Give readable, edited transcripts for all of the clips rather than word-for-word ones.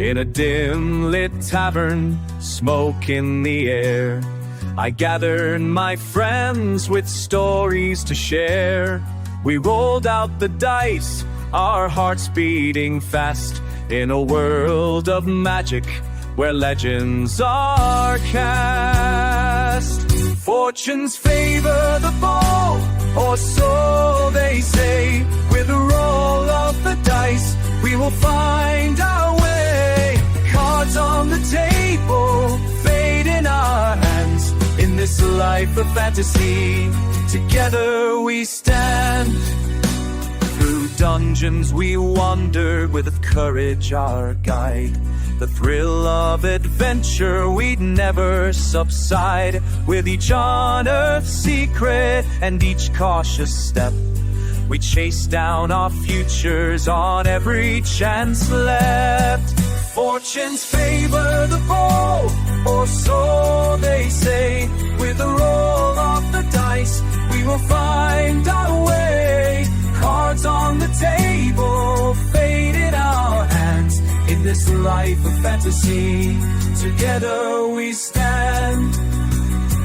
In a dim-lit tavern, smoke in the air, I gathered my friends with stories to share. We rolled out the dice, our hearts beating fast, in a world of magic where legends are cast. Fortunes favor the bold, or so they say. With a roll of the dice, we will find our way. Cards on the table, fate in our hands. In this life of fantasy, together we stand. Through dungeons we wandered with courage our guide. The thrill of adventure we'd never subside. With each unearthed secret and each cautious step, we chase down our futures on every chance left. Fortunes favor the bold, or so they say. With a roll of the dice, we will find our way. Cards on the table, fate in our hands. In this life of fantasy, together we stand.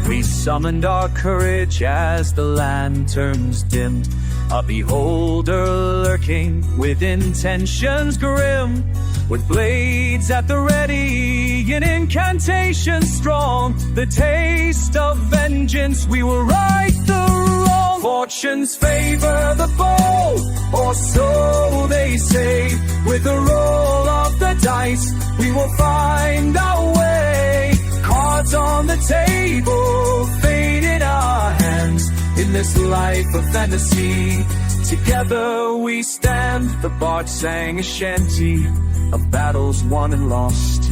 We summoned our courage as the lanterns dimmed. A beholder lurking with intentions grim. With blades at the ready, an incantation strong. The taste of vengeance, we will right the wrong. Fortunes favor the bold, or so they say. With a roll of the dice, we will find our way. Cards on the table, fate in our hands. In this life of fantasy, together we stand. The bard sang a shanty of battles won and lost.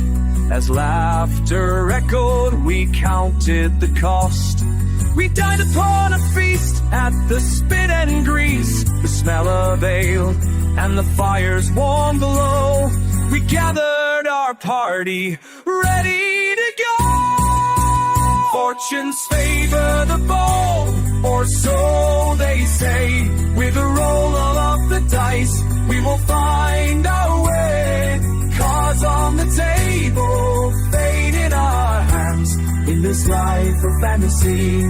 As laughter echoed, we counted the cost. We dined upon a feast at the spit and grease. The smell of ale and the fires warm below. We gathered our party, ready to go. Fortunes favor the bold, or so they say. With a roll of the dice, we will find our way. Cards on the table, fate in our hands. In this life of fantasy,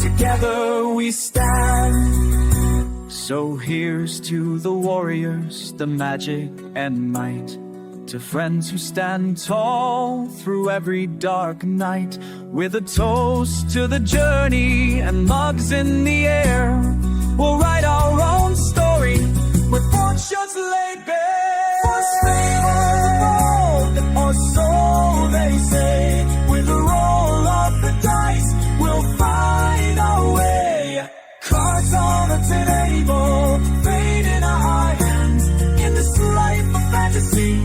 together we stand. So here's to the warriors, the magic and might. To friends who stand tall through every dark night. With a toast to the journey and mugs in the air, we'll write our own story with fortunes laid bare. First favor the bold, or so they say. With a roll of the dice, we'll find our way. Cards on the table, fate in our hands. In this life of fantasy,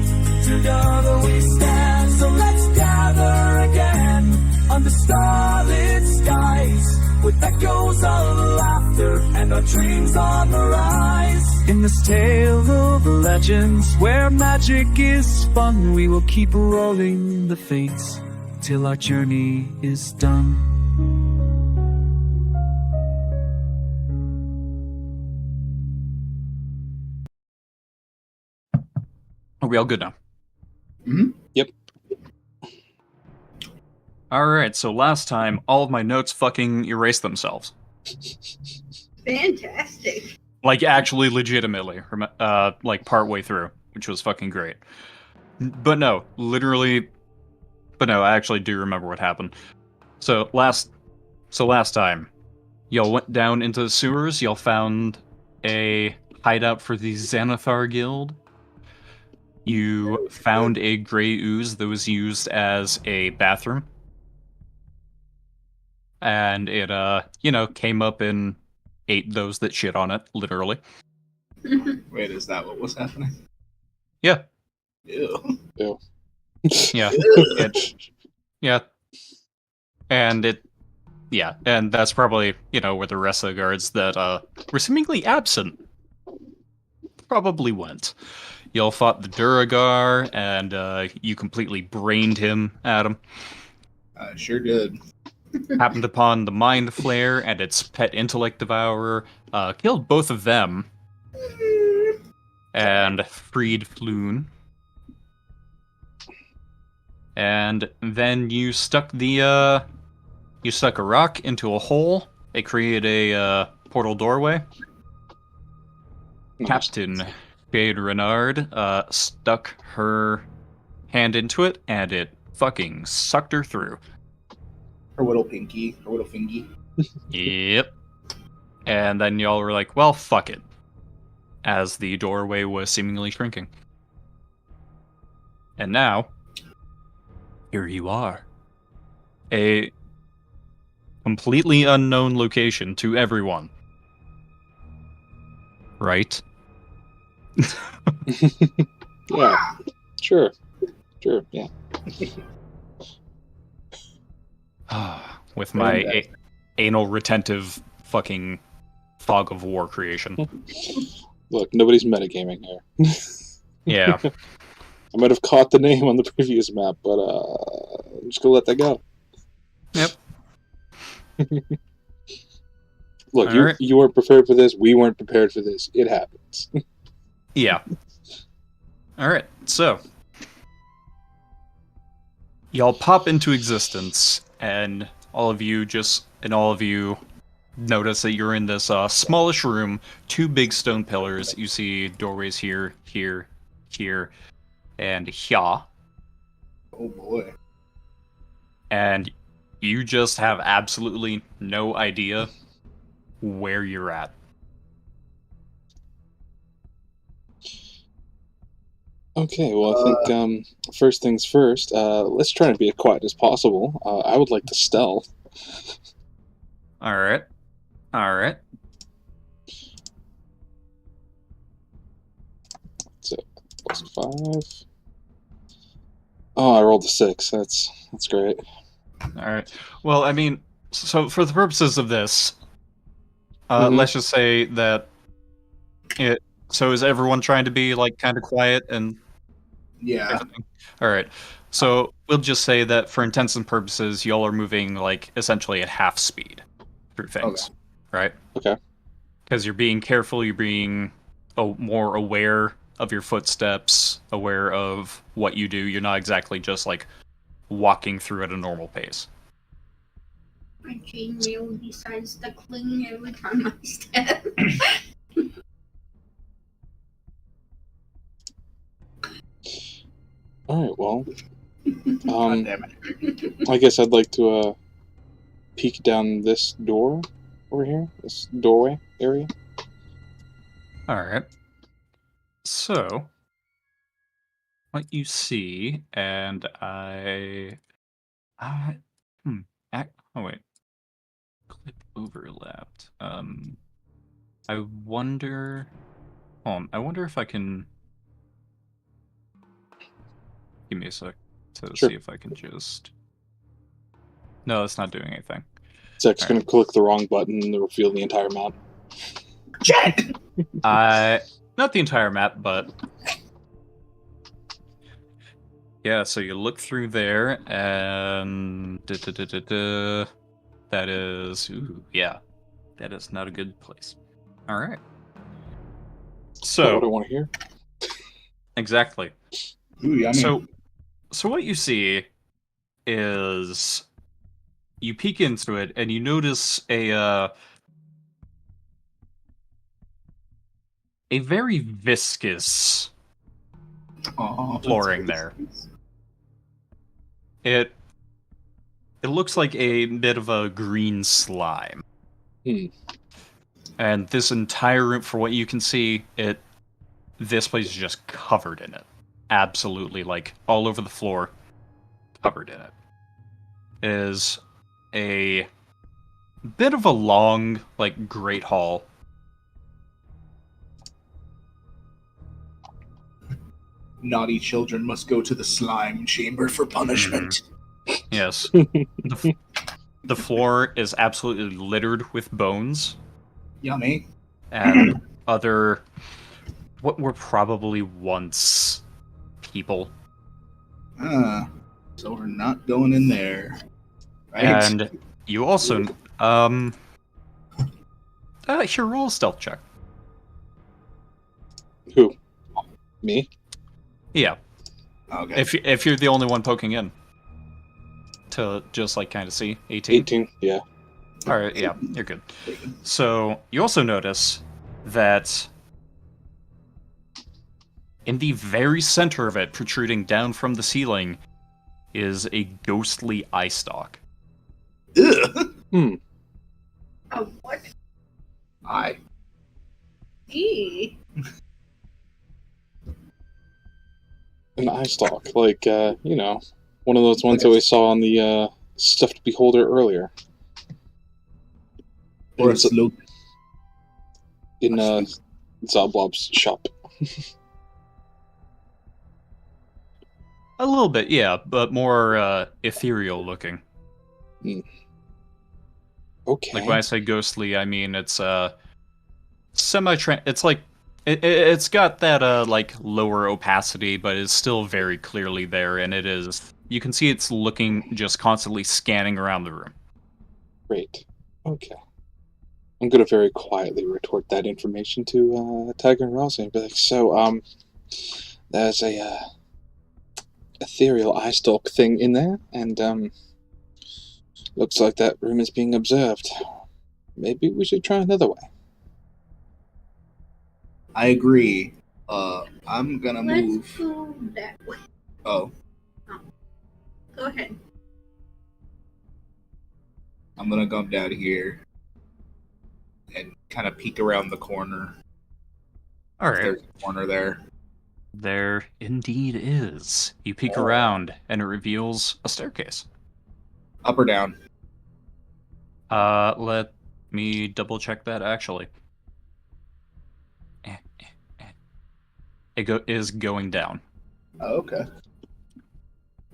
together we stand. So let's gather again under starlit skies, with echoes of laughter and our dreams on the rise. In this tale of legends, where magic is spun, we will keep rolling the fates till our journey is done. Are we all good now? Mm-hmm. Yep. Alright, so last time, all of my notes fucking erased themselves. Fantastic. Like, actually, legitimately. Like, partway through, which was fucking great. But no, literally... But no, I actually do remember what happened. So last time, y'all went down into the sewers, y'all found a hideout for the Xanathar Guild. You found a gray ooze that was used as a bathroom. And it, came up and ate those that shit on it, literally. Wait, is that what was happening? Yeah. Ew. Ew. Yeah. Yeah. And and that's probably, where the rest of the guards that were seemingly absent probably went. Y'all fought the Duragar, and you completely brained him, Adam. I sure did. happened upon the Mind Flare and its pet Intellect Devourer, killed both of them, and freed Floon. And then you stuck a rock into a hole. It created a portal doorway. Nice. Captain Shayde Reynard stuck her hand into it, and it fucking sucked her through. Her little pinky, her little fingy. Yep. And then y'all were like, well, fuck it. As the doorway was seemingly shrinking. And now, here you are. A completely unknown location to everyone. Right? Yeah. Sure. Yeah. With my anal retentive fucking fog of war creation. Look, nobody's metagaming here. Yeah. I might have caught the name on the previous map, but I'm just gonna let that go. Yep. Look, All right. you weren't prepared for this. We weren't prepared for this. It happens. Yeah. Alright, so. Y'all pop into existence, and all of you notice that you're in this smallish room, 2 big stone pillars. You see doorways here, here, and here. Oh boy. And you just have absolutely no idea where you're at. Okay, well, I think first things first, let's try to be as quiet as possible. I would like to stealth. Alright. So, +5. Oh, I rolled a 6. That's great. Alright. Well, I mean, so for the purposes of this, Mhm. let's just say that so is everyone trying to be, like, kind of quiet and Yeah. everything? Alright. So we'll just say that for intents and purposes, y'all are moving, like, essentially at half speed through things. Right? Okay. Because you're being careful, you're being more aware of your footsteps, aware of what you do. You're not exactly just, like, walking through at a normal pace. My chainmail decides to cling every time I step. Alright, well, God damn it. I guess I'd like to peek down this door over here, this doorway area. Alright. So, what you see, and oh wait. Clip overlapped. I wonder if I can... Give me a sec to Sure. see if I can just... No, that's not doing anything. Zack's Alright. gonna click the wrong button and reveal the entire map. Shit! Not the entire map, but... Yeah, so you look through there, and... That is... Ooh, yeah. That is not a good place. Alright. That's So... what I want to hear. Exactly. Ooh, yummy. So what you see is... You peek into it, and you notice a very viscous Aw, flooring there. It looks like a bit of a green slime. And this entire room, for what you can see, this place is just covered in it. Absolutely, like, all over the floor, covered in it. It is a bit of a long, like, great hall. Naughty children must go to the slime chamber for punishment. Yes. The floor is absolutely littered with bones Yummy. and other, what were probably once people. So we're not going in there. Right? And You also, here, roll a stealth check. Who? Me? Yeah, Okay. if you're the only one poking in. To just, like, kind of see. 18? 18, yeah. Alright, yeah, you're good. So, you also notice that in the very center of it, protruding down from the ceiling, is a ghostly eye stalk. Ugh. Oh, what? Eee. An eye stalk. Like, one of those ones that we saw on the Stuffed Beholder earlier. Or a slope. In Zoblob's shop. A little bit, yeah, but more ethereal looking. Okay. Like, when I say ghostly, I mean it's it's like it's got that like lower opacity, but it's still very clearly there, and it is, you can see it's looking, just constantly scanning around the room. Great. Okay. I'm gonna very quietly retort that information to Tiger and Rosie and be like, so, there's a ethereal eye stalk thing in there, and looks like that room is being observed. Maybe we should try another way. I agree. I'm gonna move. Let's go that way. Oh, Go ahead. I'm gonna come down here and kind of peek around the corner. Alright. There's a corner there. There indeed is. You peek around, and it reveals a staircase. Up or down? Let me double check that, actually. It is going down. Oh, okay.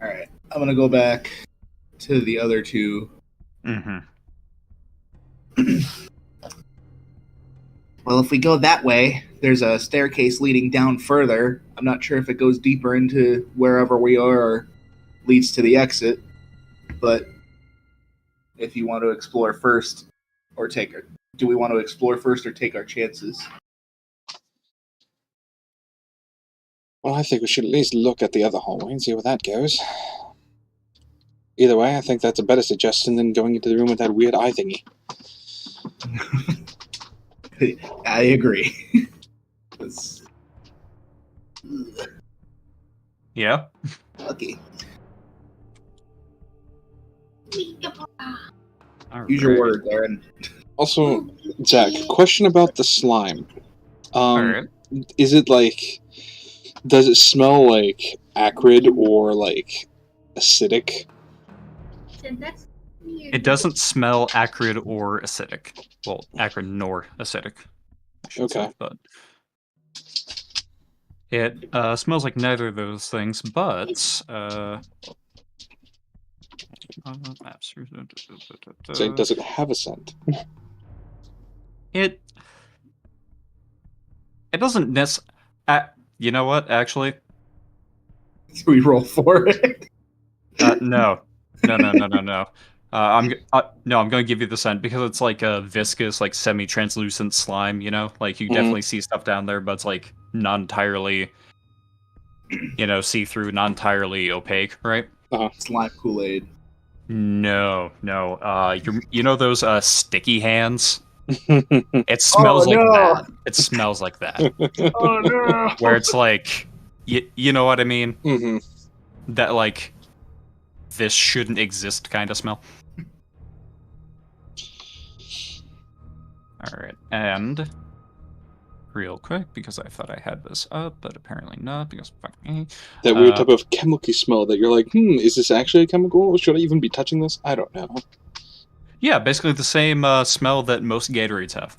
Alright. I'm gonna go back to the other two. Mm-hmm. Well, if we go that way, there's a staircase leading down further. I'm not sure if it goes deeper into wherever we are or leads to the exit. But if you want to explore first, or do we want to explore first or take our chances? Well, I think we should at least look at the other hallway and see where that goes. Either way, I think that's a better suggestion than going into the room with that weird eye thingy. I agree. Yeah? Okay. Alright. Use your words, Erin. Also, Zack, question about the slime. Alright. Is it like... Does it smell like acrid or like acidic? It doesn't smell acrid or acidic. Well, acrid nor acidic, I should Okay. say, but it smells like neither of those things, but maps. So does it have a scent? It doesn't necessarily. You know what? Actually, Should we roll for it? no. I'm going to give you the scent because it's like a viscous, like semi-translucent slime. You know, like you definitely see stuff down there, but it's like not entirely, see-through, not entirely opaque, right? Slime Kool-Aid. No. You know those sticky hands? It smells like that. It smells like that. Oh no! Where it's like, you know what I mean? Mm-hmm. That like, this shouldn't exist kind of smell. Alright, and real quick, because I thought I had this up, but apparently not, because fuck me. That weird type of chemical smell that you're like, is this actually a chemical? Should I even be touching this? I don't know. Yeah, basically the same smell that most Gatorades have.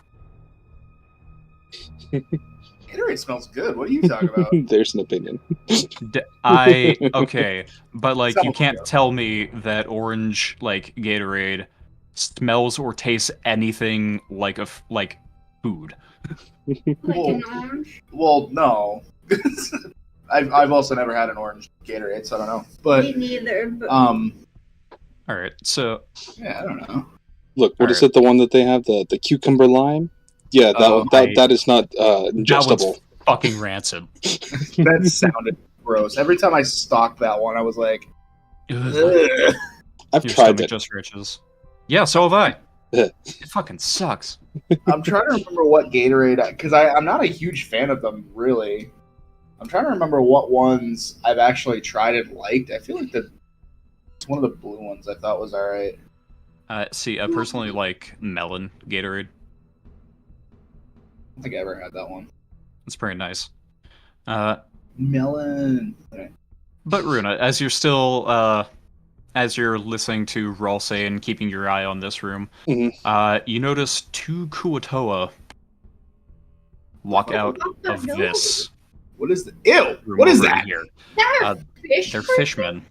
Gatorade smells good. What are you talking about? There's an opinion. Okay, but like you can't tell me that orange like Gatorade smells or tastes anything like food. Like an orange? Well, no. I've also never had an orange Gatorade, so I don't know. But Me neither. But All right, so Yeah, I don't know. Look, what is Alright. it? The one that they have, the cucumber lime? Yeah, that is not that ingestible. one's fucking rancid. That sounded gross. Every time I stalked that one, I was like, Ugh. ugh. I've Your tried stomach that. just reaches. Yeah, so have I. Ugh. It fucking sucks. I'm trying to remember what Gatorade, because I'm not a huge fan of them, really. I'm trying to remember what ones I've actually tried and liked. I feel like it's one of the blue ones I thought was alright. See, I personally like melon Gatorade. I don't think I ever had that one. It's pretty nice. Melon. Okay. But Runa, as you're still, as you're listening to Ralsei and keeping your eye on this room, Mhm. you notice two Kuatoa walk out Oh, of no. this What is the ew? room What is over that? here. They're fish. They're person? fishmen.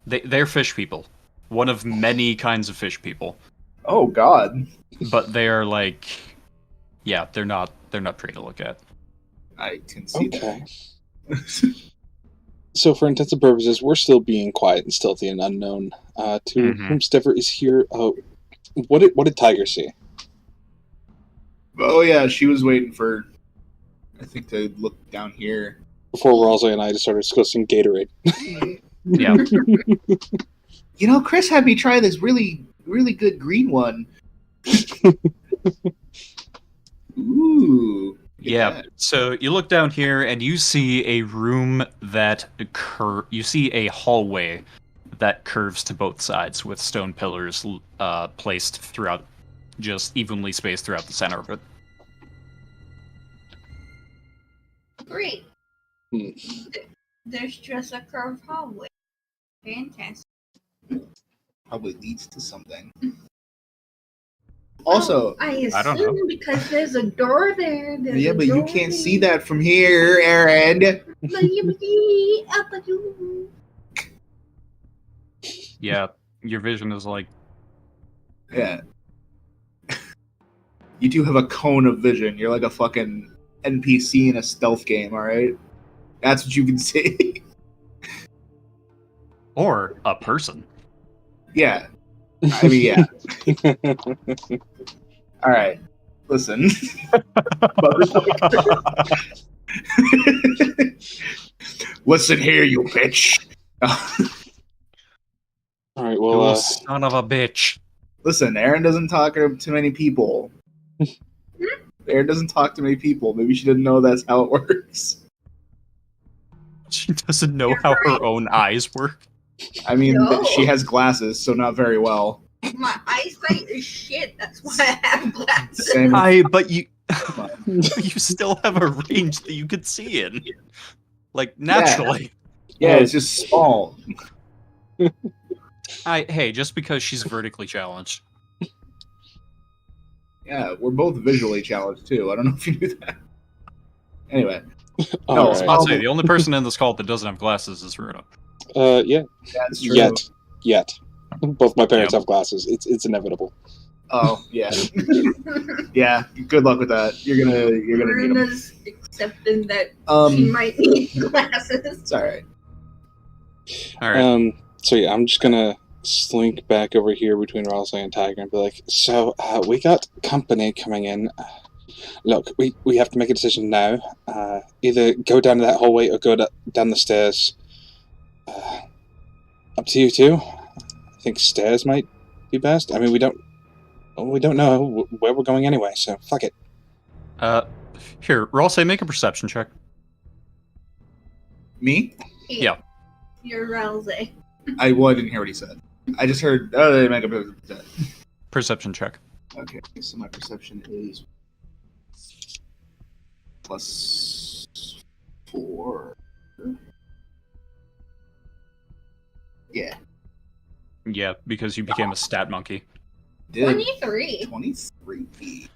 They're fish people. One of many kinds of fish people. Oh God. But they are like, yeah, they're not pretty to look at. I can see Okay. that. So, for intents and purposes, we're still being quiet and stealthy and unknown to Mhm. whomstever is here. What did Tiger see? Oh yeah, she was waiting for, I think, to look down here. Before Ralsei and I just started discussing Gatorade. Yeah. You know, Chris had me try this really, really good green one. Ooh. Yeah. So you look down here and you see a room that you see a hallway that curves to both sides with stone pillars placed throughout, just evenly spaced throughout the center of it. Great. Hmm. There's just a curved hallway. Fantastic. Probably leads to something. Also, I I don't know. assume because there's a door there. yeah, but you can't see that from here, Erin. Yeah, your vision is like, Yeah. You do have a cone of vision. You're like a fucking NPC in a stealth game, alright? That's what you can see. or a person. Yeah. I mean, yeah. Alright. Listen. Listen here, you bitch. All right. You Well, son of a bitch. Listen, Erin doesn't talk to many people. Erin doesn't talk to many people. Maybe she didn't know that's how it works. She doesn't know You're how her right. own eyes work. I mean, No. she has glasses, so not very well. My eyesight is shit. That's why I have glasses. Same. But you you still have a range that you could see in. Like, naturally. Yeah, it's just small. Hey, just because she's vertically challenged. Yeah, we're both visually challenged too. I don't know if you knew that. Anyway, all no, right. I'll say, the only person in this cult that doesn't have glasses is Runa. Yeah. that's true. Yet. Both my parents Yep. have glasses. It's inevitable. Oh yeah, yeah. Good luck with that. You're gonna need them. Runa's accepting that she Um, might need glasses. it's all right. All right. So yeah, I'm just gonna slink back over here between Ralsei and Tiger and be like, so we got company coming in. Look, we have to make a decision now. Either go down that hallway or go down the stairs. Up to you two. I think stairs might be best. I mean, we don't know where we're going anyway, so fuck it. Here, Ralsei, make a perception check. Me? Yeah. You're Ralsei. I didn't hear what he said. I just heard. Oh, they make a bit of that. Perception check. Okay, so my perception is +4. Yeah, Yeah, because you became a stat monkey. did 23. 23.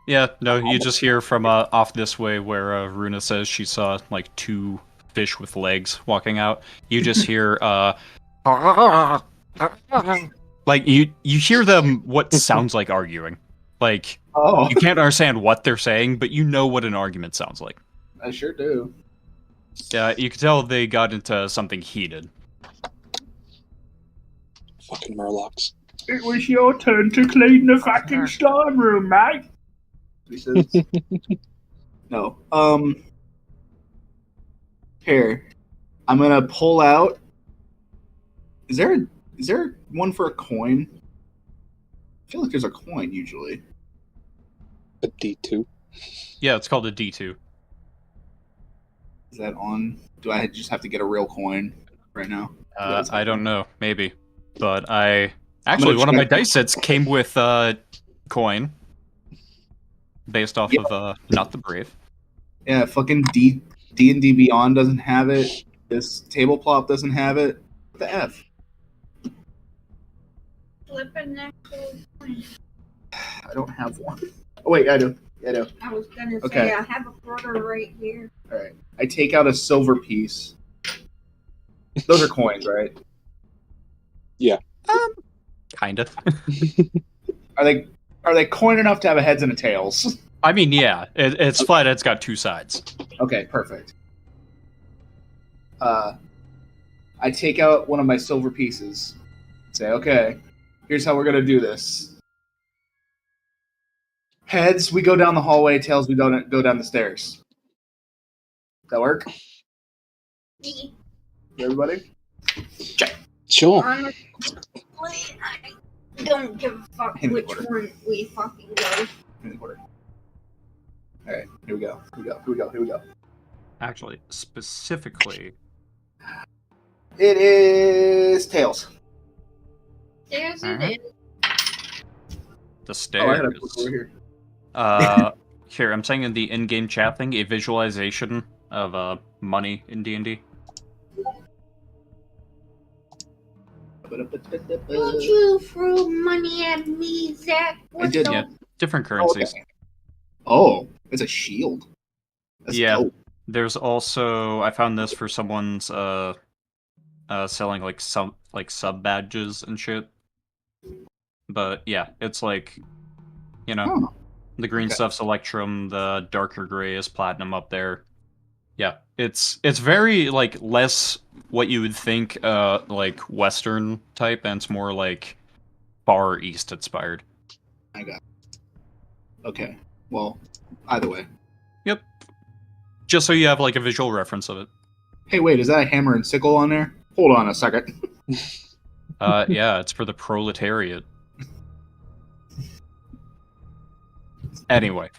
Yeah, no, you just hear from off this way where Runa says she saw like two fish with legs walking out. You just hear like you hear them what sounds like arguing. Like Oh, you can't understand what they're saying, but you know what an argument sounds like. I sure do. You can tell they got into something heated. Fucking Murlocs. It was your turn to clean the fucking slime room, mate. He says. No. Here. I'm gonna pull out. Is there one for a coin? I feel like there's a coin usually. A D2. Yeah, it's called a D2. Is that on? Do I just have to get a real coin right now? I don't know, maybe. But one gonna of my check. dice sets came with coin. Based off of Not the Brave. Yeah, fucking D&D Beyond doesn't have it. This tabletop doesn't have it. What the F? Flip an actual coin. I don't have one. Oh wait, I do. I do. I was gonna Okay. say I have a quarter right here. All right. I take out a silver piece. Those are coins, right? Kinda. Are they coin enough to have a heads and a tails? I mean, yeah. It's flat, it's got two sides. Okay, perfect. I take out one of my silver pieces. Say, okay, here's how we're gonna do this. Heads, we go down the hallway. Tails, we go down the stairs. That work? Me. Everybody? Sure. Honestly, I don't give a fuck In the which order. one we fucking go. In the order. All right, here we go. Here we go. Actually, specifically, It is tails. There's Alright. it is. the Oh, I gotta stairs. put it over here. Here, I'm saying in the in-game chat thing, a visualization of money in D&D. Don't you throw money at me, Zack? What did, the- Yeah, different Oh, currencies. okay. Oh, it's a shield. That's Yeah. dope. There's also, I found this for someone's selling like some sub badges and shit. But yeah, it's like, you know, Huh. the green Okay. stuff's Electrum, the darker gray is Platinum up there. Yeah, it's very like less what you would think like Western type, and it's more like Far East inspired. I got it. Okay. Well, either way. Yep. Just so you have like a visual reference of it. Hey, wait, is that a hammer and sickle on there? Hold on a second. Yeah, it's for the proletariat. Anyway,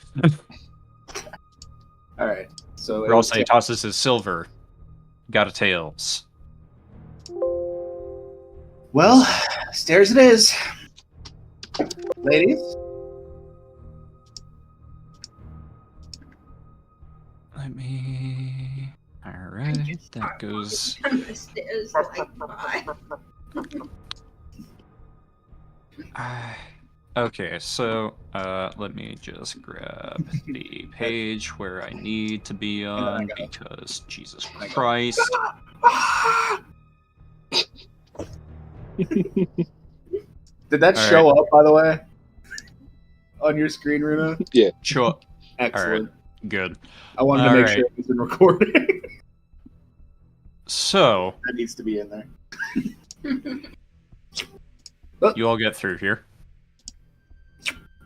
All right. So it Ross was tosses his silver. Got a tails. well, stairs it is. Ladies, Let me. Alright, that goes. On the stairs like bye. Okay, so let me just grab the page where I need to be on because Jesus Christ. did that All show up, by the way, on your screen, Runa? Sure. Excellent. Good. I wanted to All make right. sure it was in recording. So, That needs to be in there. you all get through here.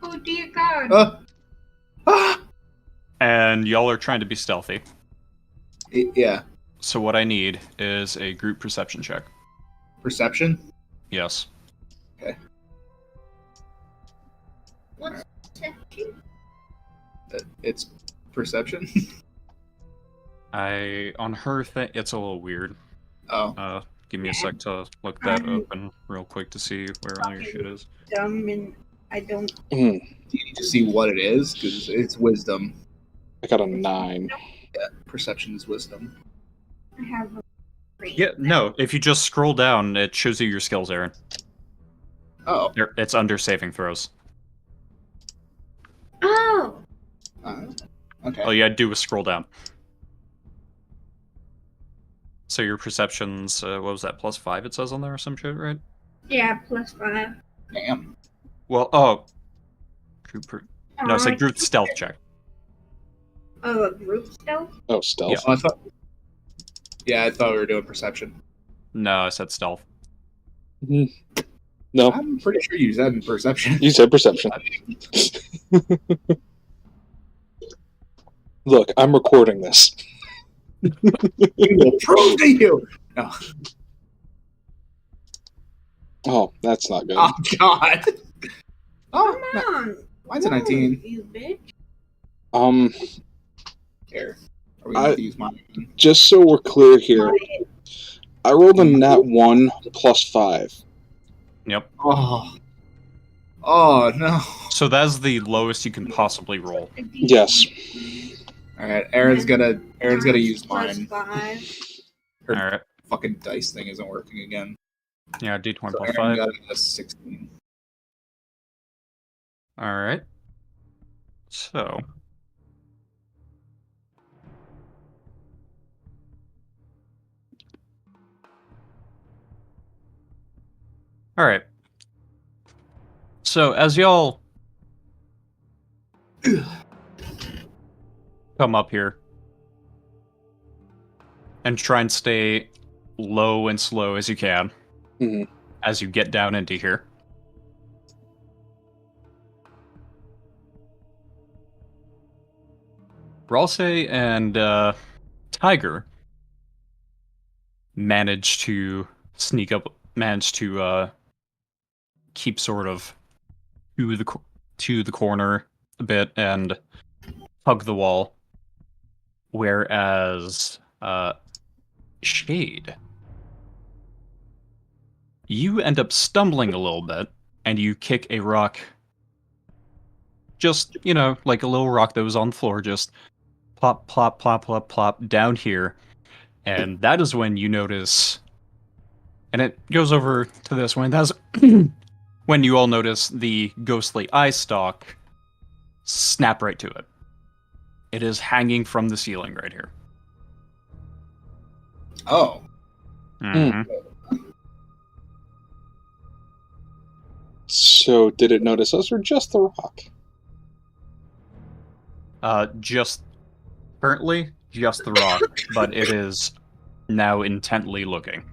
Oh dear God. And y'all are trying to be stealthy. Yeah. So what I need is a group perception check. Perception? Yes. What's perception? It's perception? On her thing, it's a little weird. Oh. Give me a sec to look that open real quick to see where all your shit is. Dumb and I don't. Do you need to see what it is? Because it's wisdom. I got a 9. Yeah, perception is wisdom. I have a 3. Yeah, no, if you just scroll down, it shows you your skills, Erin. Oh. It's under saving throws. Oh. Okay. All you gotta do is scroll down. So your perception's, what was that, +5 it says on there or some shit, right? Yeah, +5. Damn. Well, no, it's like group stealth check. Oh, a group stealth? Oh, stealth. Yeah. Oh, I thought we were doing perception. No, I said stealth. No, I'm pretty sure you said perception. you said perception. Look, I'm recording this. We will prove to you. No. Oh, that's not good. Oh God. Oh, Come on. mine's a 19. You bitch. Here. Are we going to have to use mine again? Just so we're clear here, I rolled a nat 1 plus 5. Yep. Oh. Oh, no. So that's the lowest you can possibly roll. Yes. Alright, Erin's gonna use Plus mine. 5. Her Alright. fucking dice thing isn't working again. Yeah, D20 So plus Erin 5. got a 16. Alright. So. Alright. So, as y'all come up here and try and stay low and slow as you can Mhm. as you get down into here. Ralse and Tiger manage to sneak up, manage to keep sort of to the corner a bit and hug the wall, whereas Shayde, you end up stumbling a little bit and you kick a rock, just, you know, like a little rock that was on the floor, just plop, plop, plop, plop, plop down here. And that is when you notice, and it goes over to this one, that's when you all notice the ghostly eye stalk snap right to it. It is hanging from the ceiling right here. Oh. Mhm. So, did it notice us or just the rock? Just currently, just the rock, but it is now intently looking.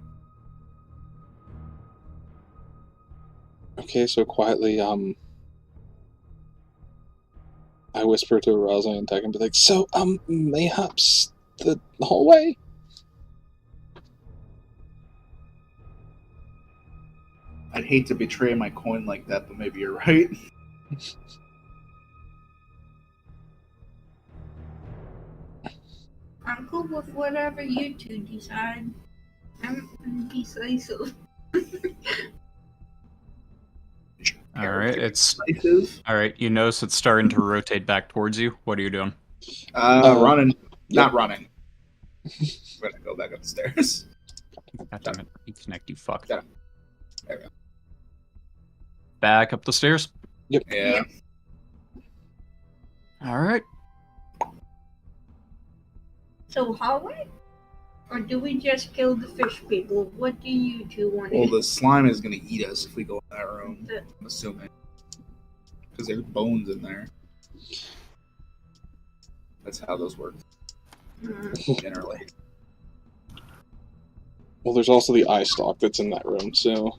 Okay, so quietly, I whisper to Rosa and Tech and be like, so, mayhaps the hallway? I'd hate to betray my coin like that, but maybe you're right. I'm cool with whatever you two decide. I'm indecisive. Alright, it's... Decisive. Alright, you notice it's starting to rotate back towards you. What are you doing? Running. Yep. Not running. I'm gonna go back upstairs. God damn it. Reconnect, you fuck. Got him. There we go. Back up the stairs. Yeah. Alright. So hallway? Or do we just kill the fish people? What do you two want to Well, do? the slime is gonna eat us if we go in that room. The- I'm assuming. Because there's bones in there. That's how those work, generally. Well, there's also the eye stalk that's in that room, so...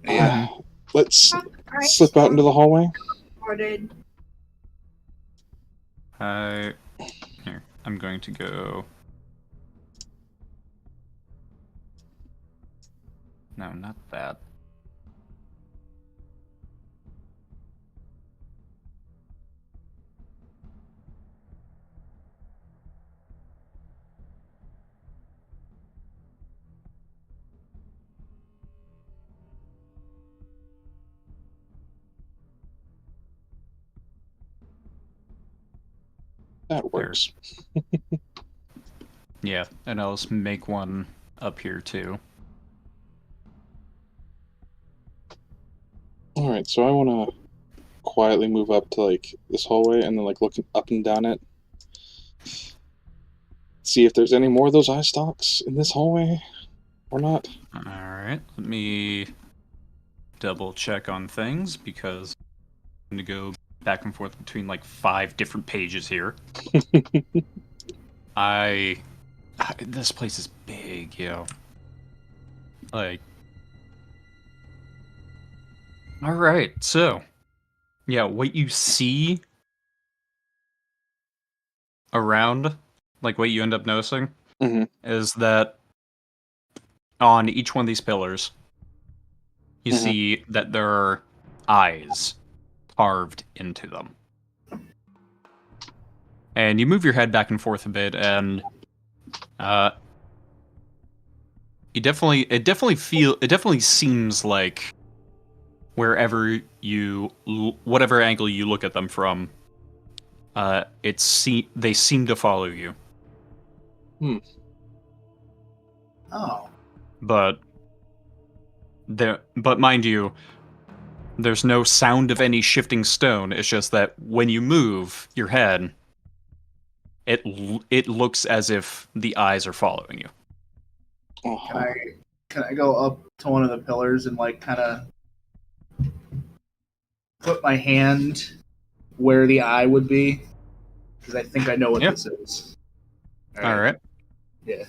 Yeah. Let's Alright, slip out into the hallway. Started. Here, I'm going to go... No, not that. That works. Yeah, and I'll just make one up here too. Alright, so I want to quietly move up to, like, this hallway and then, like, look up and down it. See if there's any more of those eye stalks in this hallway or not. Alright, let me double check on things because I'm going to go back and forth between like 5 different pages here. This place is big, yo. Like, All right, so yeah, what you see around, like what you end up noticing, Mm-hmm. is that on each one of these pillars, you Mhm. see that there are eyes carved into them. And you move your head back and forth a bit, and it definitely seems like wherever whatever angle you look at them from, they seem to follow you. Oh. But mind you, there's no sound of any shifting stone. It's just that when you move your head, it looks as if the eyes are following you. Can I go up to one of the pillars and like kind of put my hand where the eye would be? Because I think I know what this is. All right. Yeah.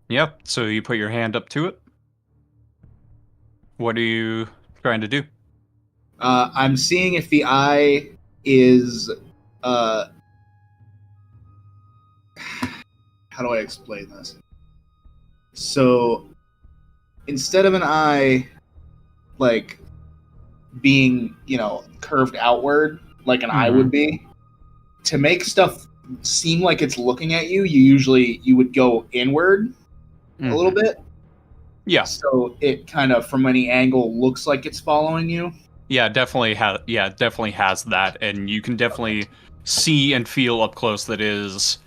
Yep. So you put your hand up to it. What are you trying to do? I'm seeing if the eye is. How do I explain this? So, instead of an eye, like being curved outward like an eye would be, to make stuff seem like it's looking at you, you would go inward a little bit. Yeah. So it kind of from any angle looks like it's following you. Yeah, definitely has that, and you can definitely see and feel up close that is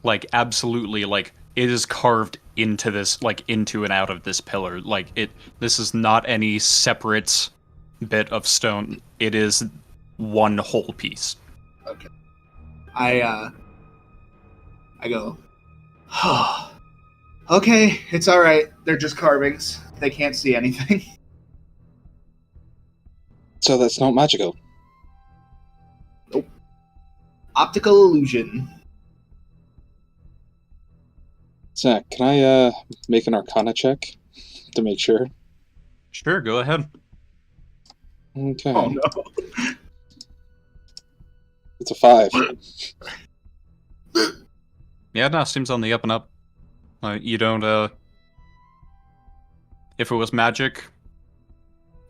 like absolutely like it is carved into this, like into and out of this pillar. Like this is not any separate bit of stone. It is one whole piece. Okay. I go, oh, okay, it's all right. They're just carvings. They can't see anything. So that's not magical. Nope. Optical illusion. Zack, can I make an Arcana check to make sure? Sure, go ahead. Okay. Oh no. It's a 5. Yeah, no, seems on the up and up. You don't if it was magic,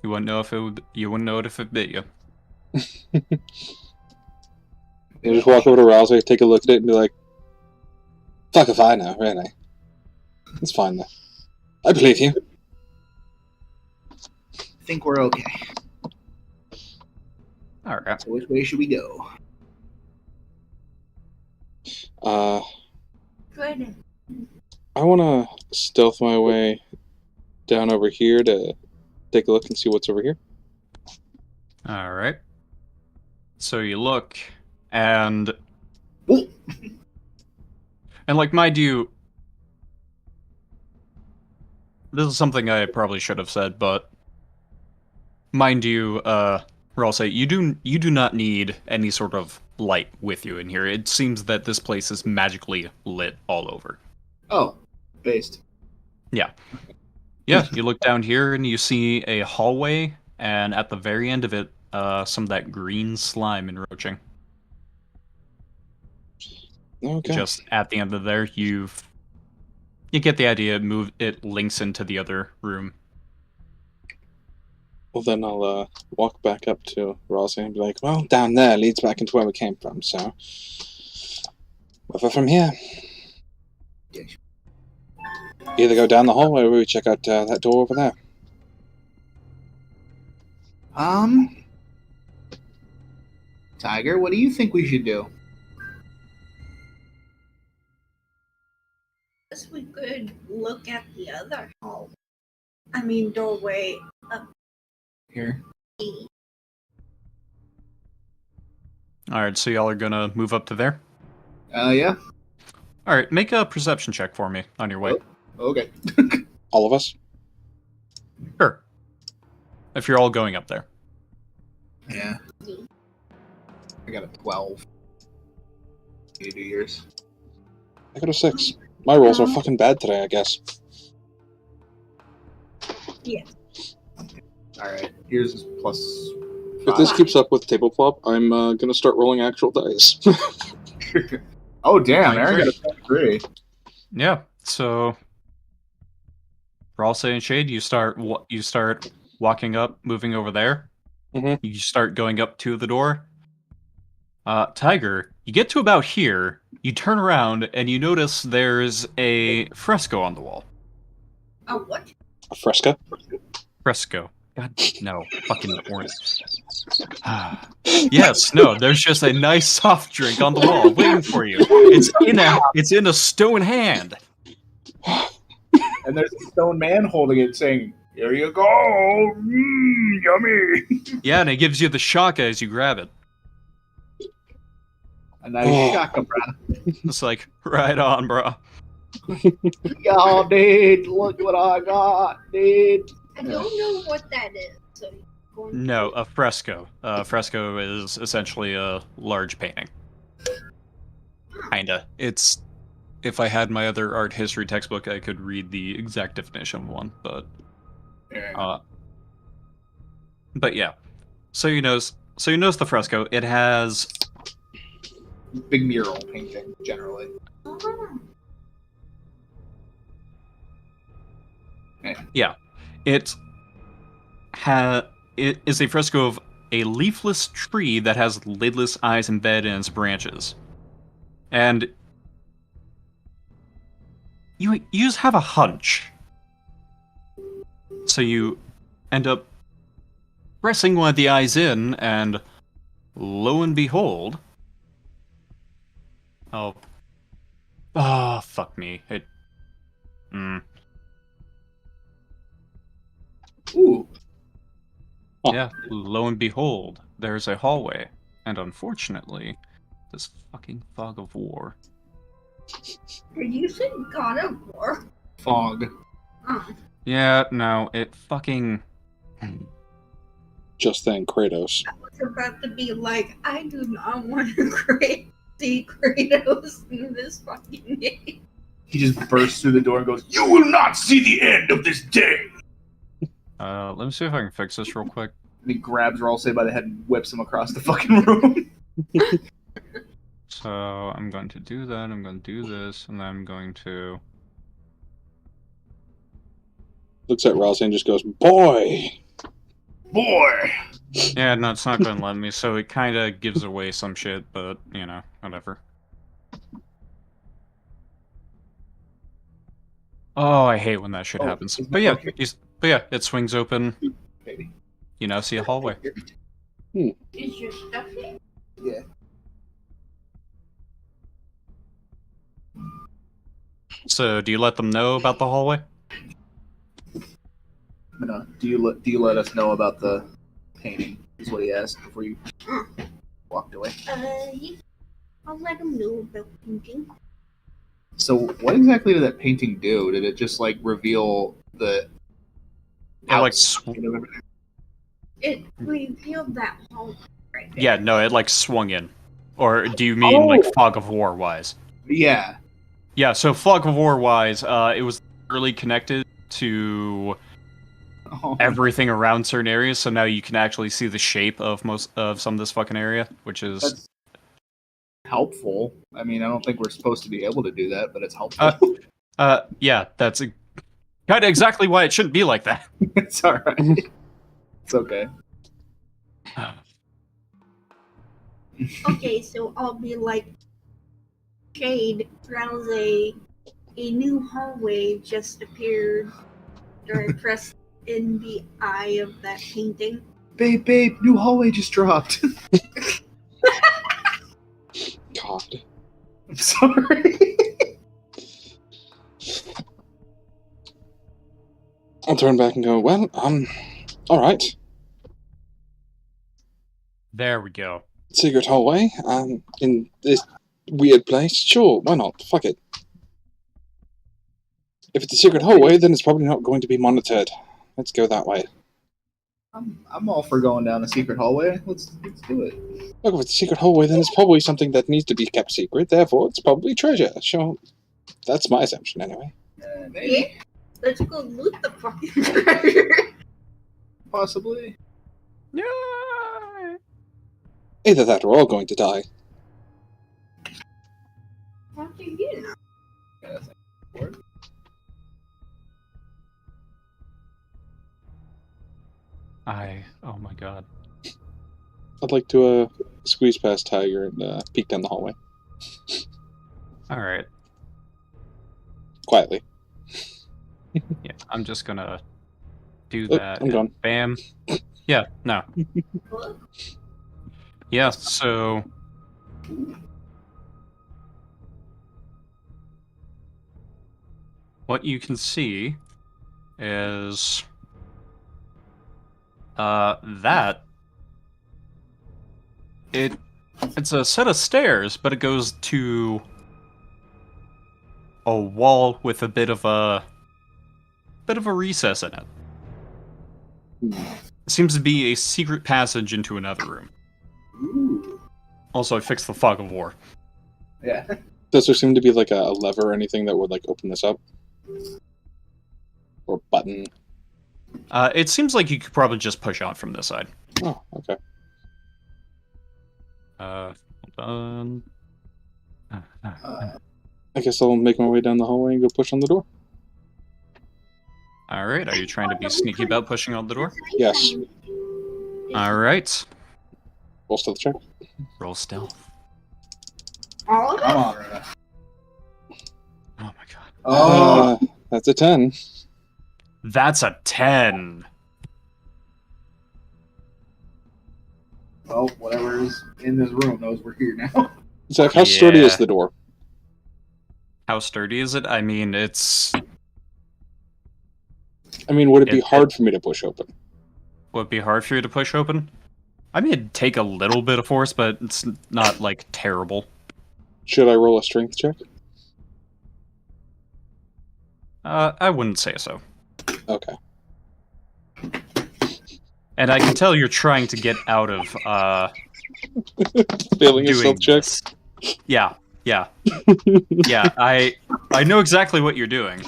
you wouldn't know it if it bit you. You just walk over to Rousey, take a look at it, and be like, fuck if I know, really. It's fine, though. I believe you. I think we're okay. Alright. So which way should we go? Good. I want to stealth my way down over here to take a look and see what's over here. Alright. So you look, and like, mind you, this is something I probably should have said, but mind you, Ralsei, you do not need any sort of light with you in here. It seems that this place is magically lit all over. Oh, based. Yeah. Yeah, you look down here and you see a hallway, and at the very end of it, some of that green slime encroaching. Okay. Just at the end of there, you get the idea. It links into the other room. Well, then I'll walk back up to Rousey and be like, well, down there leads back into where we came from, so... whether from here. Either go down the hallway or we check out that door over there. Tiger, what do you think we should do? Guess we could look at the other hall. Doorway up Here. here. Alright, so y'all are gonna move up to there? Yeah. Alright, make a perception check for me on your way. Oh, okay. All of us? Sure. If you're all going up there. Yeah. I got a 12. You do yours. I got a 6. My rolls are fucking bad today, I guess. Yeah. Alright, yours is plus If this 5. keeps up with table flop, I'm gonna start rolling actual dice. Oh, damn, Fine, Erin got a 3. Yeah. So, for all saying Shade, you start walking up, moving over there. Mhm. You start going up to the door. Tiger, you get to about here. You turn around and you notice there's a fresco on the wall. Oh, what? A fresca? Fresco. God, no. Fucking orange. Yes, no, there's just a nice soft drink on the wall waiting for you. It's in a stone hand. And there's a stone man holding it saying, "Here you go! Yummy!" Yeah, and it gives you the shaka as you grab it. A nice Oh. shaka, brah. It's like, right on, bro. Y'all, dude, look what I got, dude. I don't know what that is. So you're going No, to... a fresco. A fresco is essentially a large painting. Kinda. It's... If I had my other art history textbook, I could read the exact definition of one, but... But yeah. So you notice the fresco. It has... Big mural painting, generally. Oh, Yeah. It is a fresco of a leafless tree that has lidless eyes embedded in its branches. And you just have a hunch. So you end up pressing one of the eyes in, and lo and behold... Oh. Ah, fuck me. Ooh. Huh. Yeah, lo and behold, there's a hallway. And unfortunately, this fucking fog of war. are you saying God of War? Fog. Oh. Yeah, no, it fucking... Just then, Kratos. I was about to be like, I do not want to see Kratos in this fucking game. He just bursts through the door and goes, "You will not see the end of this day!" let me see if I can fix this real quick. And he grabs Ralsei by the head and whips him across the fucking room. So, I'm going to do that, I'm going to do this, and then I'm going to... Looks at Rousey and just goes, "Boy!" Boy! Yeah, no, it's not going to let me, so it kind of gives away some shit, but, you know, whatever. Oh, I hate when that shit happens. But yeah, it swings open. Maybe. You now see a hallway. Is your stuff here? Yeah. So, do you let them know about the hallway? No, do you let us know about the painting? Is what he asked before you walked away. Yeah. I'll let him know about painting. So, what exactly did that painting do? Did it just like reveal the It, like, outside of everything? It revealed that hallway right there. Yeah, no, it like swung in. Or do you mean like Fog of War wise? Yeah. Yeah, so Fog of War wise, it was really connected to Oh, everything around certain areas, so now you can actually see the shape of most of some of this fucking area, which is that's helpful. I mean, I don't think we're supposed to be able to do that, but it's helpful. yeah, that's kind of exactly why it shouldn't be like that. It's alright. It's okay. Okay, so I'll be like, Shade, Drowsy, a new hallway just appeared. Or I pressed in the eye of that painting. Babe, new hallway just dropped. God. I'm sorry. I'll turn back and go, "Well, alright. There we go. Secret hallway, in this weird place. Sure, why not? Fuck it. If it's a secret hallway, then it's probably not going to be monitored. Let's go that way. I'm all for going down a secret hallway. Let's do it. Look, if it's a secret hallway, then it's probably something that needs to be kept secret. Therefore, it's probably treasure. Sure. That's my assumption, anyway. Maybe. Yeah, let's go loot the fucking treasure. possibly. Yeah. Either that, we're all going to die. What do you know? Yeah, that's like Oh my god. I'd like to squeeze past Tiger and peek down the hallway Alright. quietly. Yeah, I'm just gonna do Oh, that. I'm gone. Bam. Yeah, no. What? Yeah, so what you can see is that it's a set of stairs, but it goes to a wall with a bit of a recess in it. It seems to be a secret passage into another room. Ooh. Also, I fixed the fog of war. Yeah. Does there seem to be like a lever or anything that would like open this up? Or button? It seems like you could probably just push out from this side. Oh, okay. Hold on. I guess I'll make my way down the hallway and go push on the door. Alright, are you trying to be sneaky about pushing on the door? Yes. Alright. Roll stealth check. Roll stealth. All of it? Come on, Runa. Oh my god. Oh, That's a 10. That's a 10! well, whatever is in this room knows we're here now. Zack, how sturdy Yeah. is the door? How sturdy is it? I mean, it's... I mean, would it be It- hard for me to push open? Would it be hard for you to push open? I mean, it'd take a little bit of force, but it's not, like, terrible. Should I roll a strength check? I wouldn't say so. Okay. And I can tell you're trying to get out of, Failing a doing stealth check? this. Yeah, yeah. Yeah, I know exactly what you're doing.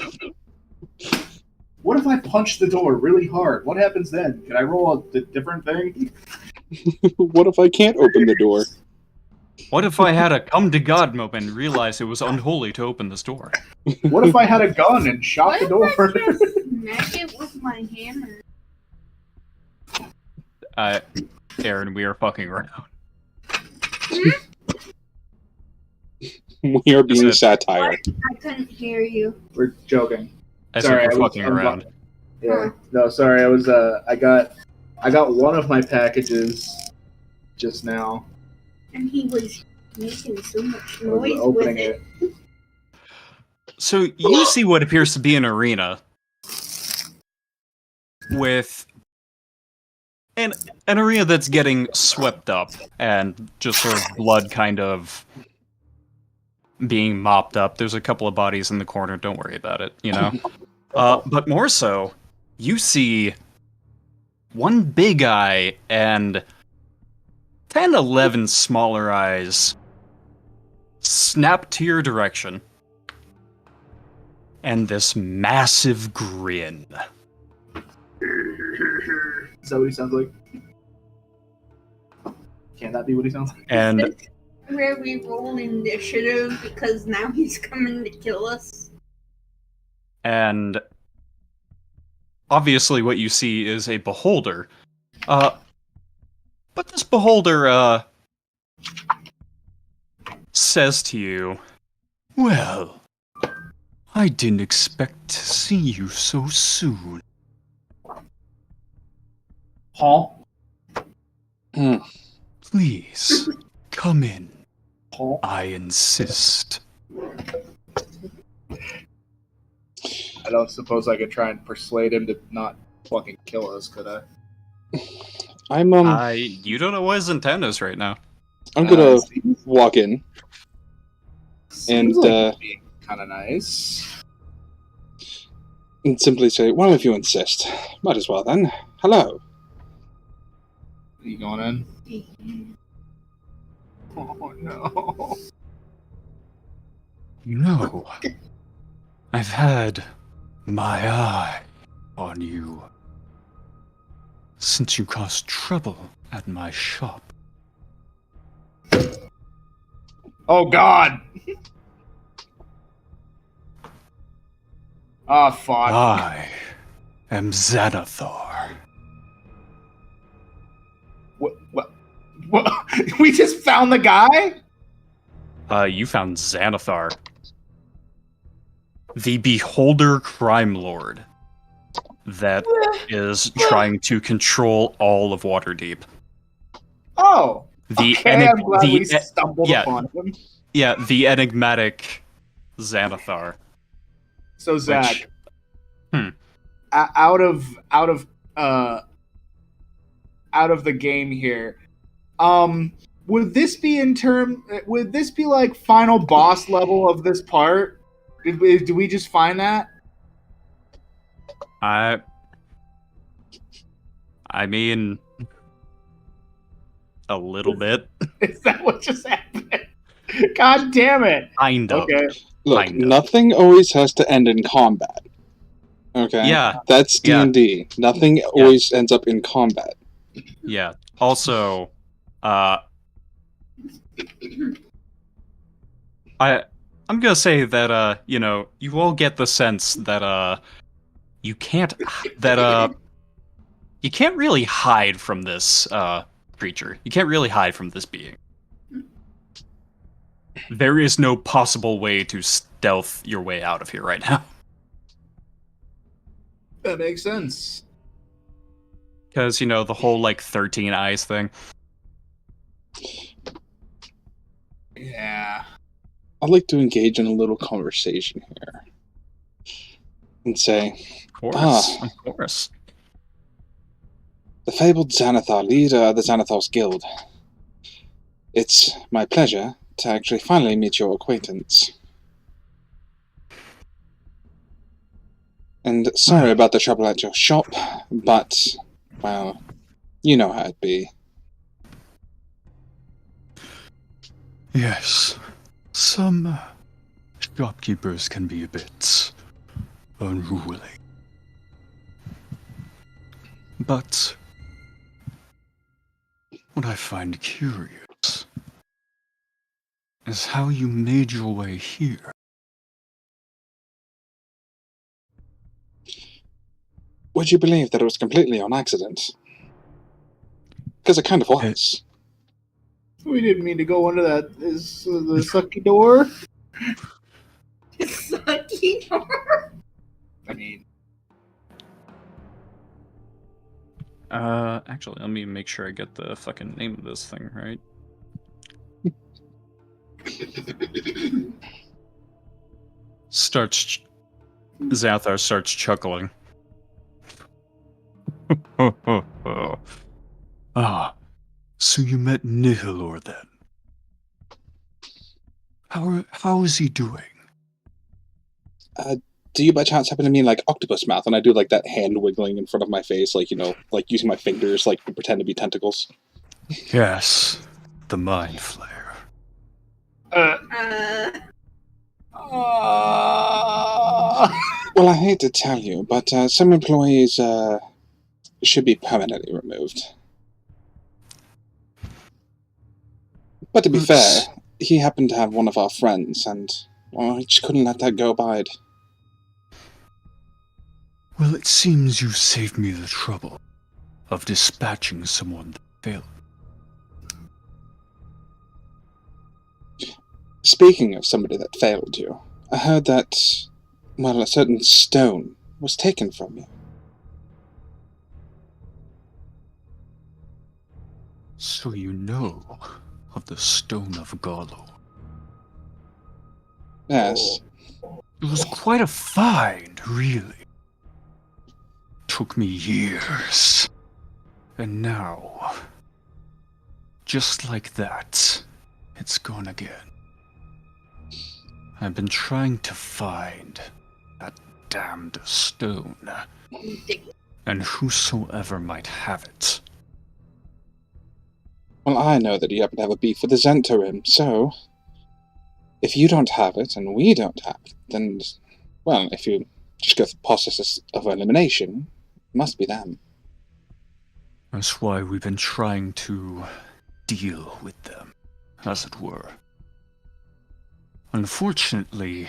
What if I punch the door really hard? What happens then? Can I roll a different thing? What if I can't open the door? What if I had a come to God moment and realized it was unholy to open this door? What if I had a gun and shot What the if door? I just smack it with my hammer? Erin, we are fucking around. We are being Is it- satire. I couldn't hear you. We're joking. I Sorry, said I we're was- fucking I'm around. Yeah. No, sorry. I was. I got one of my packages just now. And he was making so much I was noise with opening it. it. So you see what appears to be an arena with an arena that's getting swept up and just sort of blood kind of being mopped up. There's a couple of bodies in the corner. Don't worry about it, you know? But more so, you see one big eye and 10, 11 smaller eyes snap to your direction. And this massive grin. Is that what he sounds like? Can that be what he sounds like? And Where we roll initiative because now he's coming to kill us. And obviously what you see is a beholder. But this beholder, says to you, "Well, I didn't expect to see you so soon." Paul? Please, come in. Paul? I insist. I don't suppose I could try and persuade him to not fucking kill us, could I? I'm You don't know what his intent is right now. I'm gonna Seems walk in and like it'd be kind of nice. and simply say, "Well, if you insist, might as well then. Hello." Are you going in? Oh no. You know, I've had my eye on you since you caused trouble at my shop. Oh God! Oh fuck! I am Xanathar. What? We just found the guy? You found Xanathar, the Beholder crime lord that is trying to control all of Waterdeep. Oh! The Okay, I'm glad we stumbled yeah. upon him. Yeah, the enigmatic Xanathar. So Zack, Hmm. out of the game here, would this be like final boss level of this part? Did we just find that? I mean, a little bit. Is that what just happened? God damn it! Kind of. Okay. Look, Kind of. nothing always has to end in combat. Okay? Yeah, That's Yeah. D&D. Nothing always ends up in combat. yeah. Also, I'm gonna say that you all get the sense that you can't really hide from this creature. You can't really hide from this being. There is no possible way to stealth your way out of here right now. That makes sense. Because, the whole, 13 eyes thing. Yeah. I'd like to engage in a little conversation here. And say, Of course. the fabled Xanathar, leader of the Xanathar's guild. It's my pleasure to actually finally meet your acquaintance. And sorry about the trouble at your shop, but, well, you know how it be. Yes. Some shopkeepers can be a bit unruly. But what I find curious is how you made your way here. Would you believe that it was completely on accident? Because it kind of was. We didn't mean to go under the sucky door. Sucky door. I mean, Actually, let me make sure I get the fucking name of this thing right. Xanathar starts chuckling. Ah, so you met Nihilor then? How is he doing? Do you by chance happen to mean like octopus mouth? And I do like that hand wiggling in front of my face, like, like using my fingers like to pretend to be tentacles. Yes, the mind flare. Well, I hate to tell you, but some employees should be permanently removed. But to be fair, he happened to have one of our friends, and I just couldn't let that go by. Well, it seems you saved me the trouble of dispatching someone that failed. Speaking of somebody that failed you, I heard that, well, a certain stone was taken from you. So you know of the Stone of Gallo. Yes. It was quite a find, really. Took me years. And now, just like that, it's gone again. I've been trying to find that damned stone, and whosoever might have it. Well, I know that you happen to have a beef with the Zentarim, so if you don't have it and we don't have it, then, well, if you just go through the process of elimination, it must be them. That's why we've been trying to deal with them, as it were. Unfortunately,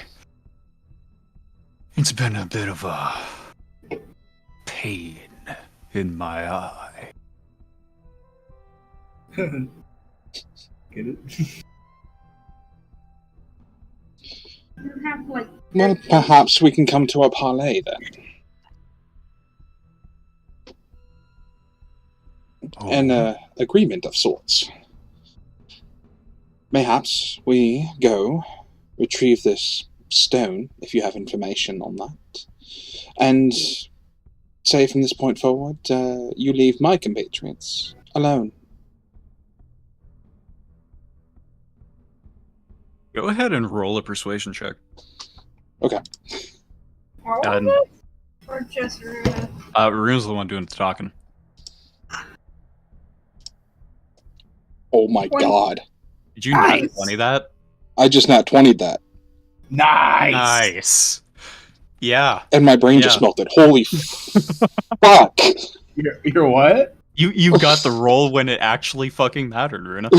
it's been a bit of a pain in my eye. Get it? You have like. Well, perhaps we can come to a parley then. An agreement of sorts. Mayhaps we go, retrieve this stone, if you have information on that, and say from this point forward, you leave my compatriots alone. Go ahead and roll a persuasion check. Okay. All of And- it? Or just Runa? Runa's the one doing the talking. Oh my 20. god. Did you not Nice. 20 that? I just not 20'd that. Nice. Nice. Yeah. And my brain just Yeah. melted. Holy fuck. You're what? You got the roll when it actually fucking mattered, Runa.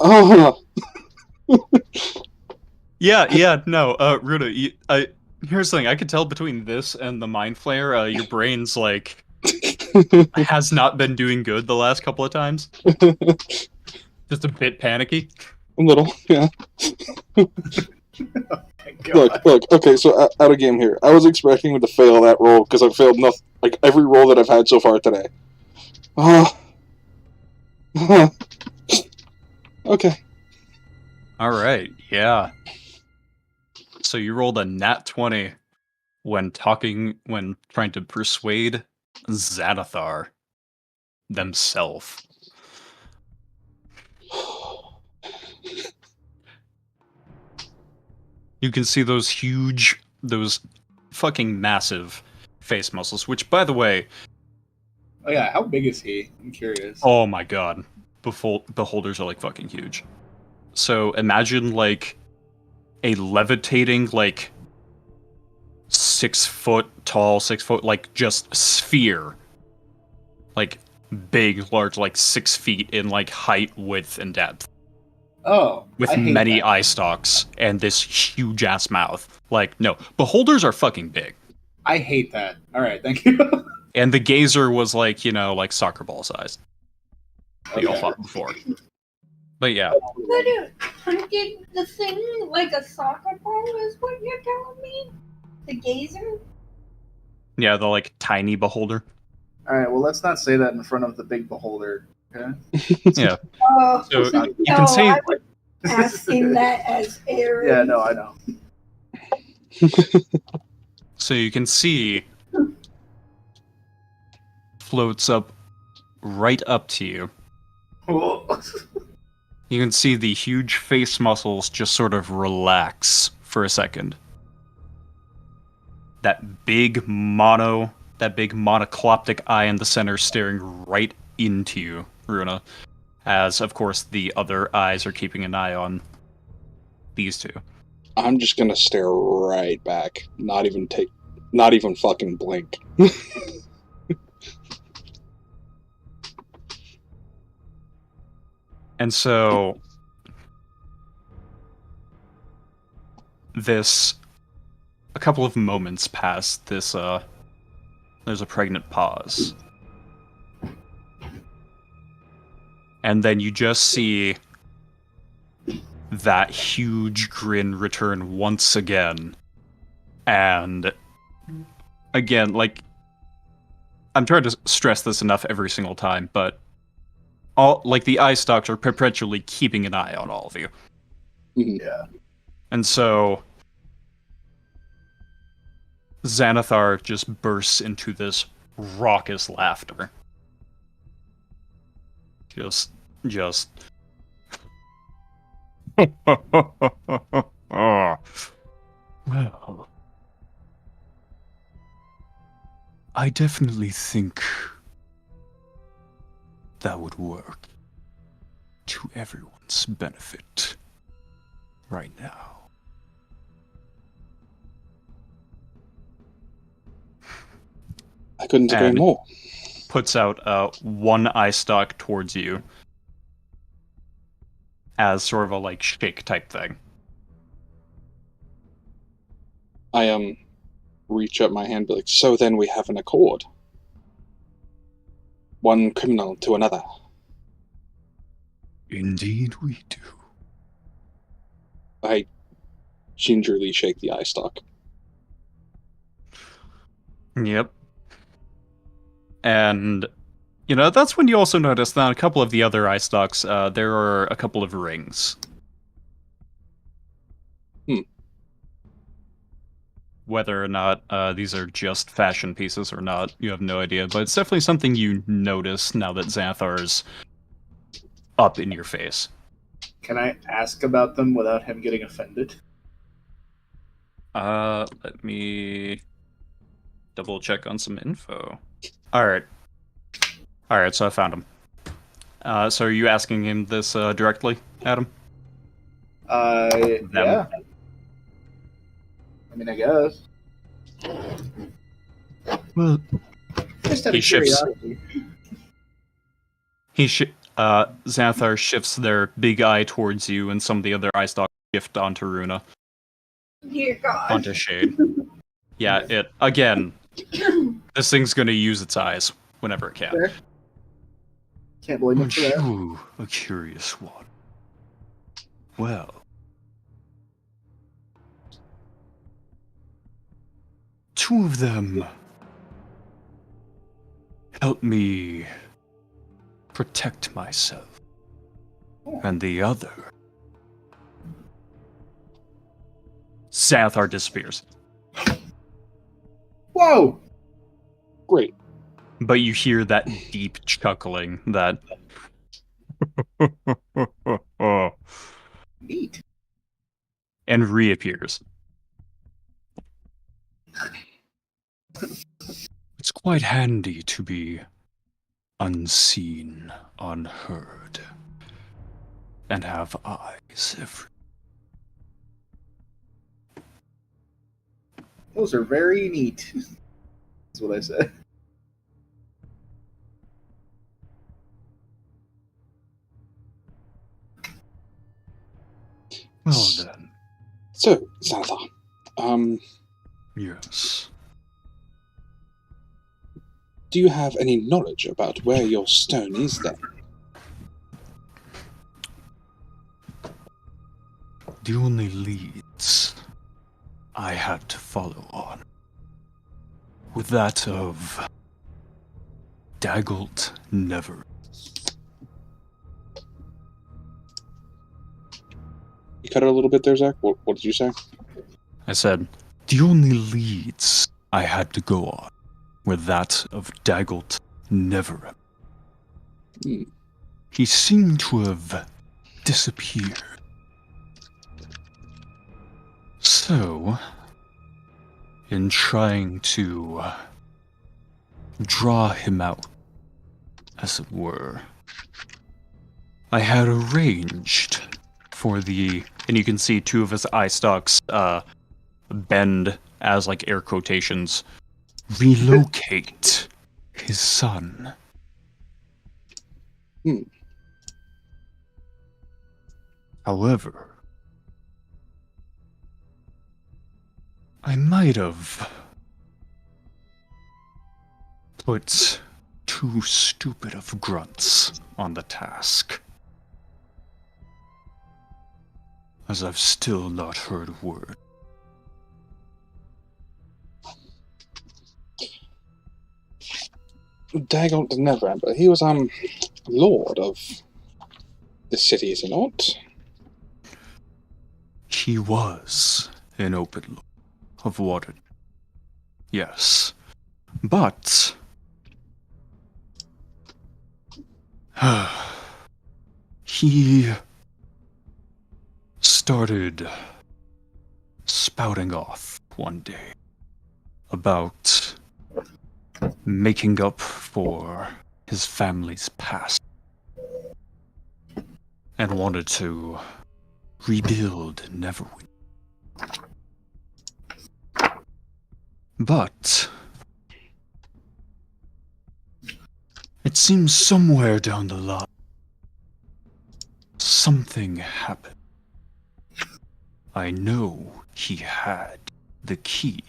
Oh. Yeah, no, Runa, here's the thing, I could tell between this and the Mind Flayer, your brain's, like, has not been doing good the last couple of times. Just a bit panicky. A little, yeah. God. Look, okay, so out of game here. I was expecting to fail that roll, because I've failed like every roll that I've had so far today. Okay. Alright, yeah. So you rolled a nat 20 when trying to persuade Xanathar themselves. You can see those fucking massive face muscles, which, by the way, Oh yeah, how big is he? I'm curious. oh my god, beholders are, like, fucking huge. So imagine, like, a levitating, like, 6 foot tall, 6 foot, like, just sphere. Like, big, large, like, 6 feet in, like, height, width, and depth. Oh, With I hate many that. eye stalks and this huge ass mouth. Like, no, beholders are fucking big. I hate that. All right, thank you. And the gazer was, like, you know, like soccer ball sized. We all Okay. fought before. But yeah, What a hunted the thing like a soccer ball is what you're telling me? The gazer? yeah, the, like, tiny beholder. All right, well, let's not say that in front of the big beholder. Okay. Yeah. Oh, So no, you can say, I was asking that as Erin. Yeah, no, I know. so you can see floats up right up to you. You can see the huge face muscles just sort of relax for a second. That big monocloptic eye in the center staring right into you, Runa. As, of course, the other eyes are keeping an eye on these two. I'm just gonna stare right back. Not even fucking blink. And so a couple of moments pass. There's a pregnant pause. And then you just see that huge grin return once again. And again, like, I'm trying to stress this enough every single time, but the eye stalks are perpetually keeping an eye on all of you. Yeah. And so Xanathar just bursts into this raucous laughter. Just well, I definitely think that would work to everyone's benefit right now. I couldn't agree And- more. puts out one eye stalk towards you as sort of a like shake type thing. I reach up my hand and be like, so then we have an accord. One criminal to another. Indeed we do. I gingerly shake the eye stalk. Yep. And, you know, that's when you also notice that on a couple of the other eye stalks, there are a couple of rings. Whether or not these are just fashion pieces or not, you have no idea. But it's definitely something you notice now that Xanathar's up in your face. Can I ask about them without him getting offended? Let me double check on some info. Alright, so I found him. So are you asking him this directly, Adam? Yeah. I mean, I guess. Well, Just out He of shifts. curiosity. Xanathar shifts their big eye towards you, and some of the other eye stalks shift onto Runa, Dear God. onto Shayde. Yeah, this thing's gonna use its eyes whenever it can. Fair. Can't blame him aren't for that. you a curious one? Well, two of them help me protect myself, and the other... Xanathar disappears. Whoa! Great. But you hear that deep chuckling that... Neat. and reappears. It's quite handy to be unseen, unheard, and have eyes everywhere. Those are very neat. That's what I said. Well then, So, Xanathar, yes. do you have any knowledge about where your stone is then? The only leads I had to follow on were that of Daggelt Never. You cut it a little bit there, Zack. What did you say? I said, The only leads I had to go on were that of Daggelt Never. Hmm. He seemed to have disappeared. So, in trying to draw him out, as it were, I had arranged for and you can see two of his eye stalks bend as like air quotations. relocate his son. However, I might have put too stupid of grunts on the task, as I've still not heard a word. Daggelt Never, but he was lord of the city, is he not? He was an open lord of Water. Yes. But he started spouting off one day about making up for his family's past and wanted to rebuild Neverwinter. But seems somewhere down the line, something happened. I know he had the key.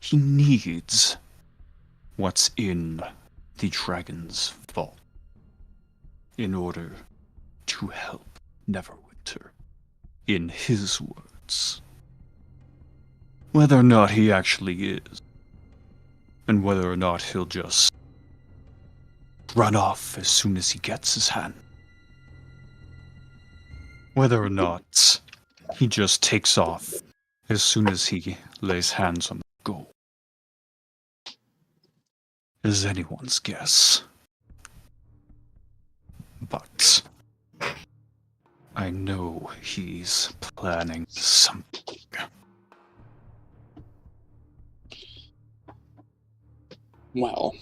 He needs what's in the dragon's vault in order to help Neverwinter, in his words. Whether or not he actually is, and whether or not he'll just run off as soon as he gets his hand. Whether or not he just takes off as soon as he lays hands on the gold is anyone's guess. But I know he's planning something. Well,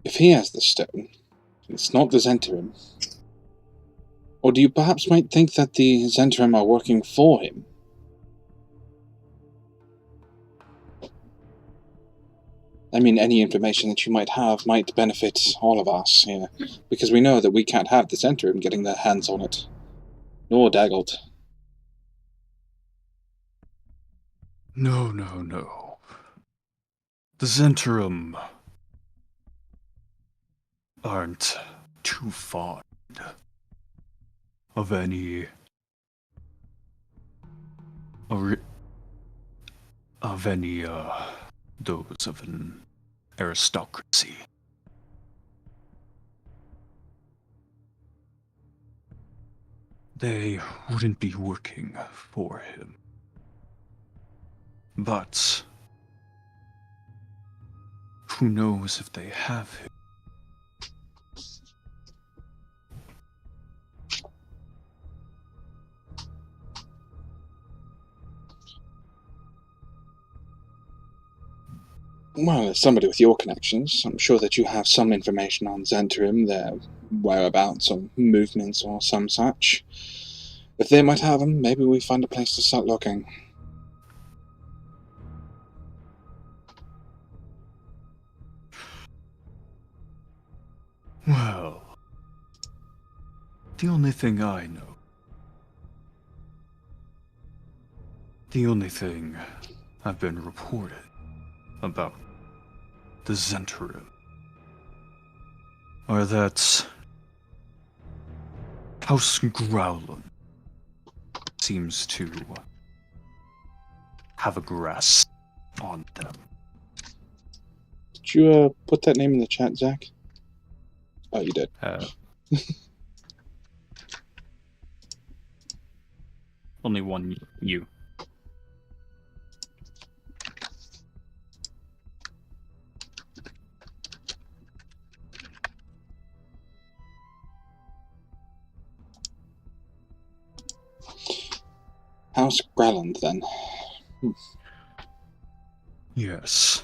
if he has the stone, it's not the Zentarim. Or do you perhaps might think that the Zentarim are working for him? I mean, any information that you might have might benefit all of us here, because we know that we can't have the Zentarim getting their hands on it. Nor Daggled. No. The Zentarim aren't too fond of any those of an aristocracy. They wouldn't be working for him. But who knows if they have him? Well, as somebody with your connections, I'm sure that you have some information on Zentarim, their whereabouts or movements or some such. If they might have them, maybe we find a place to start looking. Well, the only thing I know, the only thing I've been reported about the Zentarim are that House Growlin seems to have a grasp on them. Did you put that name in the chat, Zack? Oh, you did. Only one you. House Grelland, then. Yes.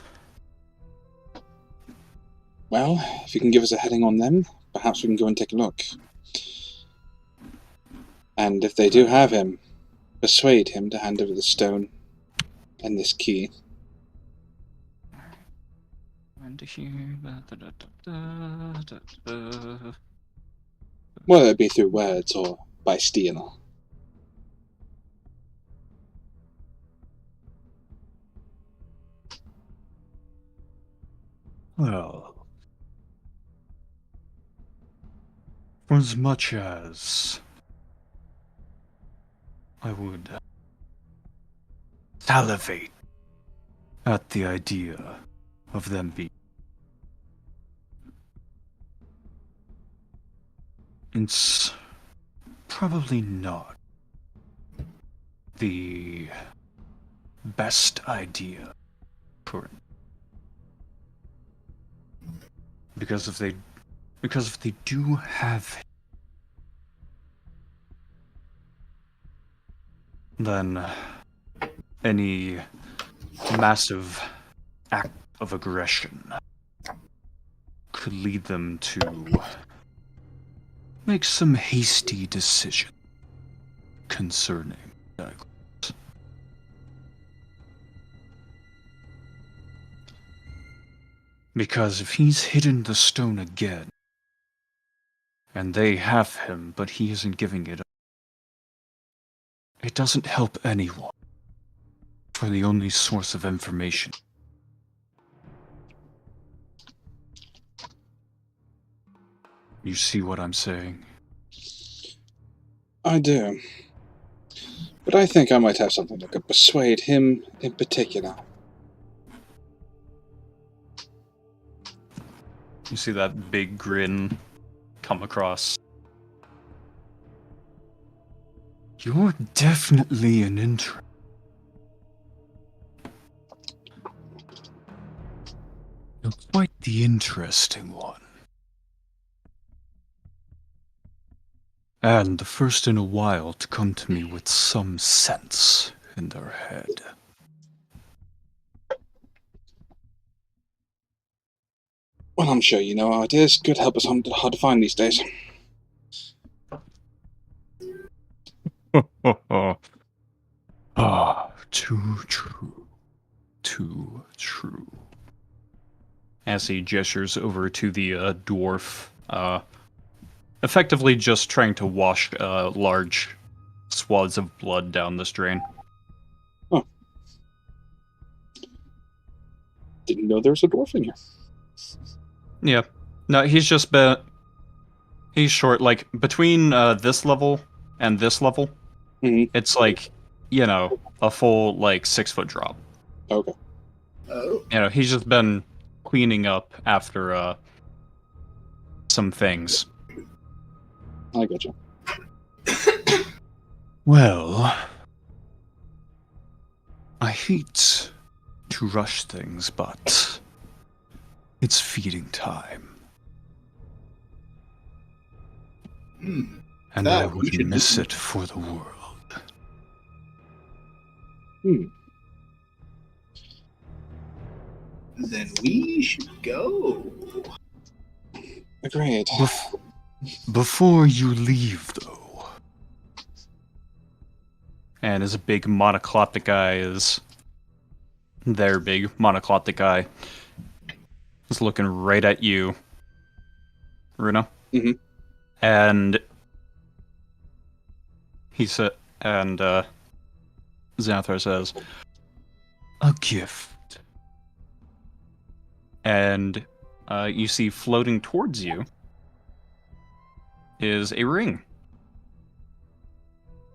Well, if you can give us a heading on them, perhaps we can go and take a look. And if they do have him, persuade him to hand over the stone and this key. Whether it be through words or by steal. Well, for as much as I would salivate at the idea of them being, it's probably not the best idea currently. Because if they do have him, then any massive act of aggression could lead them to make some hasty decision concerning Douglas. Because if he's hidden the stone again, and they have him, but he isn't giving it up, it doesn't help anyone. For the only source of information. You see what I'm saying? I do. But I think I might have something that could persuade him in particular. You see that big grin come across. You're definitely an intern. You're quite the interesting one. And the first in a while to come to me with some sense in their head. Well, I'm sure you know how it is. Good help is hard to find these days. Ah, too true. Too true. As he gestures over to the dwarf, effectively just trying to wash large swaths of blood down this drain. Oh. Didn't know there was a dwarf in here. Yeah. No, he's just been... He's short, like, between this level and this level, it's like, you know, a full, like, 6-foot drop. Okay. Oh. You know, he's just been cleaning up after some things. I gotcha. Well, I hate to rush things, but it's feeding time. And I That we wouldn't should miss do. it for the world. Then we should go. Agreed. Before you leave, though, and as a big monocloptic guy is... Their big monocloptic guy is looking right at you, Runa. Mhm. And he said, and Xanathar says, "A gift." And you see floating towards you is a ring.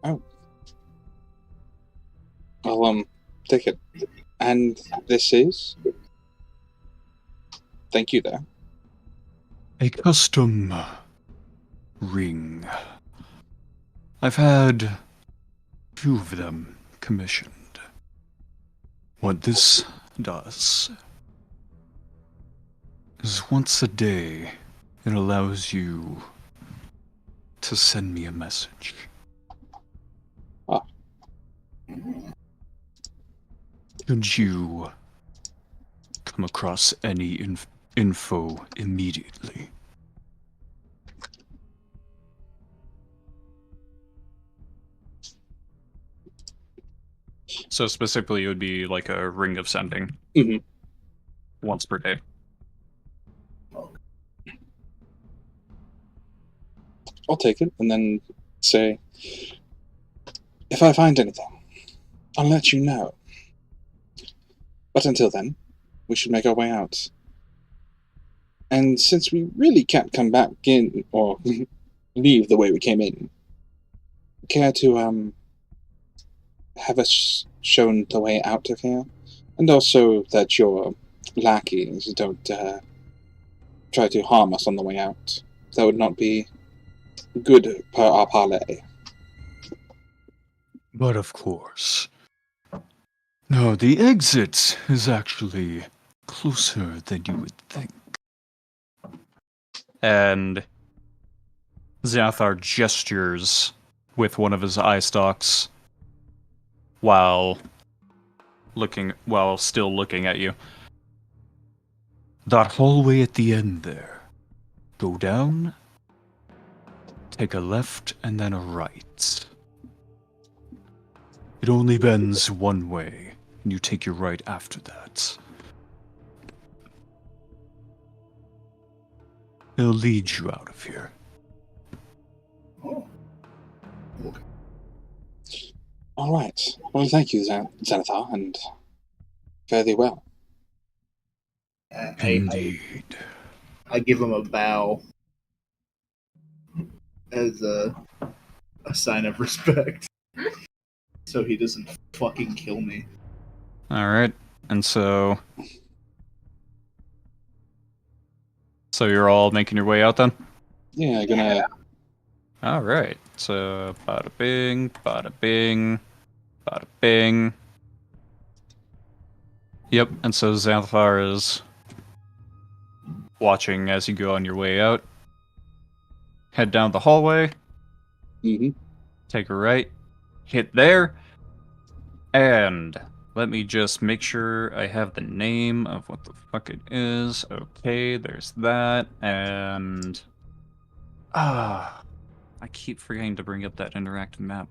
Oh. I'll take it. And this is? Thank you there. A custom ring. I've had a few of them commissioned. What this does is once a day, it allows you to send me a message. Ah. Should you come across any info immediately? So specifically, it would be like a ring of sending. Once per day. I'll take it and then say, if I find anything, I'll let you know. But until then, we should make our way out. And since we really can't come back in, or leave the way we came in, care to have us shown the way out of here? And also that your lackeys don't try to harm us on the way out. That would not be good per our parley. But of course. No, the exit is actually closer than you would think. And Xanathar gestures with one of his eye stalks while still looking at you. That hallway at the end there. Go down, take a left, and then a right. It only bends one way, and you take your right after that. He'll lead you out of here. Oh. Okay. All right. Well, thank you, Xanathar, and fare thee well. Indeed. I give him a bow as a sign of respect, so he doesn't fucking kill me. All right, and so you're all making your way out then? Yeah, gonna. All right. So bada bing, bada bing, bada bing. Yep. And so Xanathar is watching as you go on your way out. Head down the hallway. Mm-hmm. Take a right. Hit there. And let me just make sure I have the name of what the fuck it is. Okay, there's that. And I keep forgetting to bring up that interactive map.